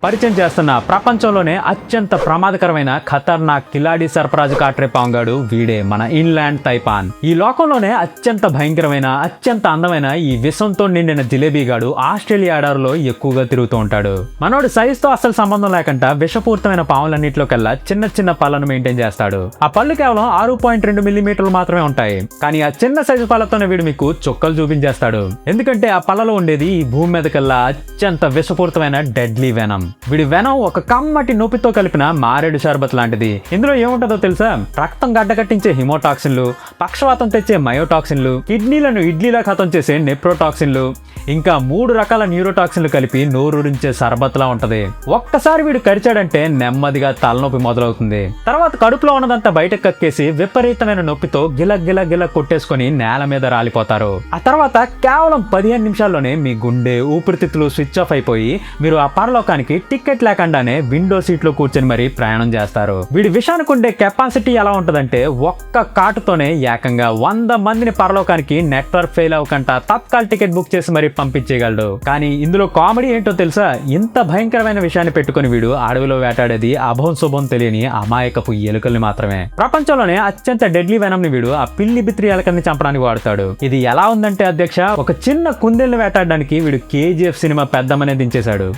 పరిచయం చేస్తున్న ప్రపంచంలోనే అత్యంత ప్రమాదకరమైన ఖతర్నాక్ కిలాడి సర్పరాజు కాట్రే పాంగాడు వీడే మన ఇన్లాండ్ తైపాన్. ఈ లోకంలోనే అత్యంత భయంకరమైన అత్యంత అందమైన ఈ విషంతో నిండిన జిలేబీగాడు ఆస్ట్రేలియా ఎడారిలో ఎక్కువగా తిరుగుతూ ఉంటాడు. మనోడు సైజ్ తో అసలు సంబంధం లేకుండా విషపూరితమైన పాములన్నింటిలో కల్లా చిన్న చిన్న పళ్ళను మెయింటైన్ చేస్తాడు. ఆ పళ్ళు కేవలం 6.2 మిల్లీమీటర్లు మాత్రమే ఉంటాయి. కానీ ఆ చిన్న సైజు పళ్ళతోనే వీడు మీకు చుక్కలు చూపించేస్తాడు. ఎందుకంటే ఆ పళ్ళలో ఉండేది ఈ భూమి మీద కల్లా అత్యంత విషపూరితమైన డెడ్లీ వెనం. వీడి వెనం ఒక కమ్మటి నొప్పితో కలిపిన మారేడు షర్బత్ లాంటిది. ఇందులో ఏముంటుందో తెలుసా? రక్తం గడ్డకట్టించే హిమోటాక్సిన్లు, పక్షవాతం తెచ్చే మయోటాక్సిన్లు, కిడ్నీలను ఇడ్లీలా ఖతం చేసే నెప్రోటాక్సిన్లు, ఇంకా 3 రకాల న్యూరోటాక్సిన్లు కలిపి నోరూరించే సర్బత్లా ఉంటది. ఒక్కసారి వీడు కరిచాడంటే నెమ్మదిగా తలనొప్పి మొదలవుతుంది. తర్వాత కడుపులో ఉన్నదంతా బయటకు కక్కేసి విపరీతమైన నొప్పితో గిల గిల గిల కొట్టేసుకొని నేల మీద రాలిపోతారు. ఆ తర్వాత కేవలం 15 నిమిషాల్లోనే మీ గుండె ఊపిరితిత్తులు స్విచ్ ఆఫ్ అయిపోయి మీరు ఆ పరలోకానికి టికెట్ లేకుండానే విండో సీట్ లో కూర్చొని మరీ ప్రయాణం చేస్తారు. వీడి విషానికి ఉండే కెపాసిటీ ఎలా ఉంటదంటే ఒక్క కాటుతోనే ఏకంగా 100 మందిని పరలోకానికి నెట్వర్క్ ఫెయిల్ అవ్వకుండా తత్కాల్ టికెట్ బుక్ చేసి మరీ పంపించేయగలడు. కానీ ఇందులో కామెడీ ఏంటో తెలుసా? ఇంత భయంకరమైన విషయాన్ని పెట్టుకుని వీడు అడవిలో వేటాడేది అభం శుభం తెలియని అమాయకపు ఎలుకల్ని మాత్రమే. ప్రపంచంలోనే అత్యంత డెడ్లీ వెనం ని వీడు ఆ పిల్లి బిత్రి ఎలుకల్ని చంపడానికి వాడతాడు. ఇది ఎలా ఉందంటే అధ్యక్ష, ఒక చిన్న కుందేల్ని వేటాడడానికి వీడు KGF సినిమా పెద్దమనే దించేశాడు.